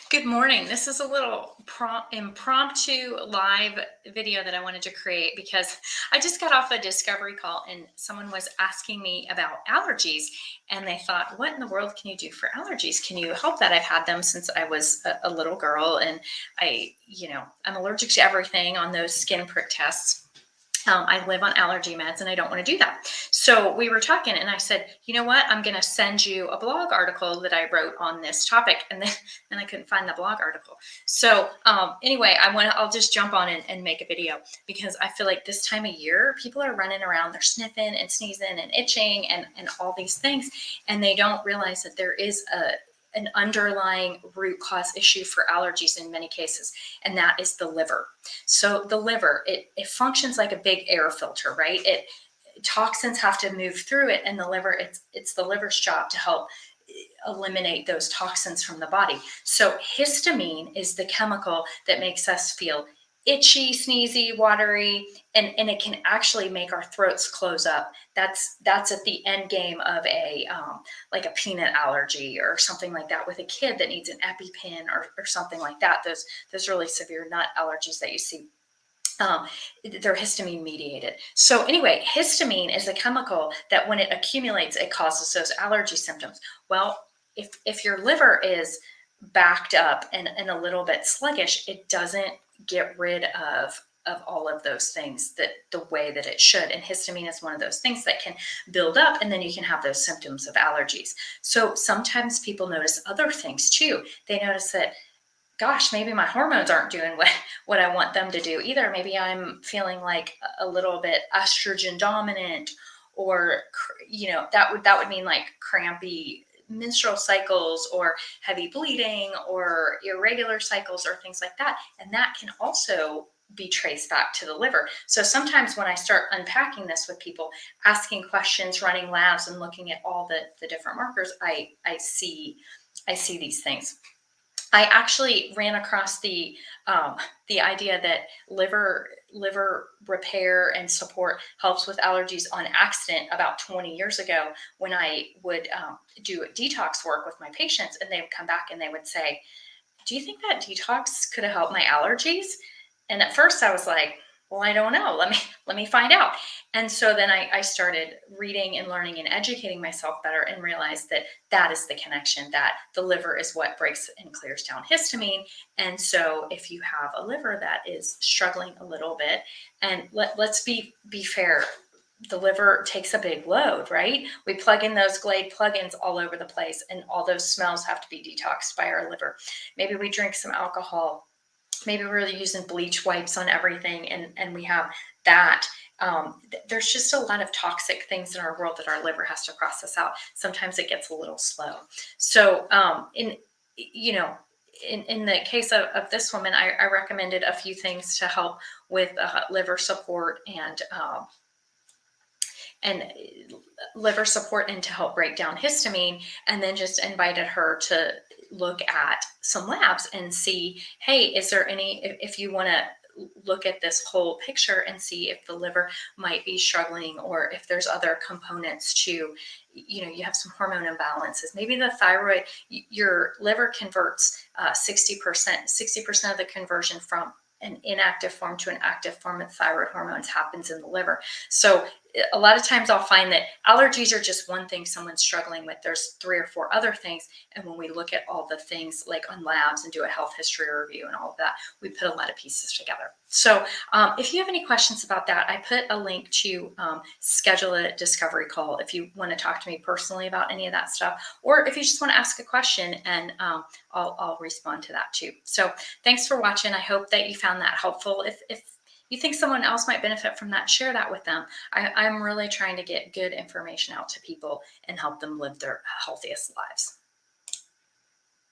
Good morning. This is a little impromptu live video that I wanted to create because I just got off a discovery call and someone was asking me about allergies. And they thought, what in the world can you do for allergies? Can you help that? I've had them since I was a little girl, and I'm allergic to everything on those skin prick tests. I live on allergy meds and I don't want to do that. So we were talking, and I said, you know what? I'm going to send you a blog article that I wrote on this topic. And then I couldn't find the blog article. So anyway, I'll just jump on and make a video because I feel like this time of year, people are running around, they're sniffing and sneezing and itching and all these things. And they don't realize that there is an underlying root cause issue for allergies in many cases, and that is the liver. So the liver, it functions like a big air filter, right? Toxins have to move through it, and the liver, it's the liver's job to help eliminate those toxins from the body. So histamine is the chemical that makes us feel itchy, sneezy, watery, and it can actually make our throats close up. That's at the end game of a like a peanut allergy or something like that with a kid that needs an EpiPen or something like that. Those really severe nut allergies that you see, um, they're histamine mediated. So anyway, histamine is a chemical that when it accumulates, it causes those allergy symptoms. Well, if your liver is backed up and a little bit sluggish, it doesn't get rid of all of those things that the way that it should. And histamine is one of those things that can build up, and then you can have those symptoms of allergies. So sometimes people notice other things too. They notice that, gosh, maybe my hormones aren't doing what I want them to do either. Maybe I'm feeling like a little bit estrogen dominant, or that would mean like crampy menstrual cycles or heavy bleeding or irregular cycles or things like that. And that can also be traced back to the liver. So sometimes when I start unpacking this with people, asking questions, running labs, and looking at all the different markers, I see these things. I actually ran across the idea that liver repair and support helps with allergies on accident about 20 years ago, when I would do detox work with my patients, and they would come back and they would say, "Do you think that detox could have helped my allergies?" And at first I was like, well, I don't know. Let me find out. And so then I started reading and learning and educating myself better, and realized that that is the connection, that the liver is what breaks and clears down histamine. And so if you have a liver that is struggling a little bit, and let's be fair, the liver takes a big load, right? We plug in those Glade plugins all over the place, and all those smells have to be detoxed by our liver. Maybe we drink some alcohol. Maybe we're using bleach wipes on everything, and we have that. There's just a lot of toxic things in our world that our liver has to process out. Sometimes it gets a little slow. So you know in the case of this woman, I recommended a few things to help with liver support and liver support, and to help break down histamine, and then just invited her to look at some labs and see, hey, is there any, if you want to look at this whole picture and see if the liver might be struggling, or if there's other components to, you have some hormone imbalances, maybe the thyroid, your liver converts 60% of the conversion from an inactive form to an active form of thyroid hormones happens in the liver. So a lot of times I'll find that allergies are just one thing someone's struggling with. There's three or four other things. And when we look at all the things like on labs and do a health history review and all of that, we put a lot of pieces together. So if you have any questions about that, I put a link to schedule a discovery call if you want to talk to me personally about any of that stuff, or if you just want to ask a question, and I'll respond to that too. So thanks for watching. I hope that you found that helpful. If you think someone else might benefit from that, share that with them. I'm really trying to get good information out to people and help them live their healthiest lives.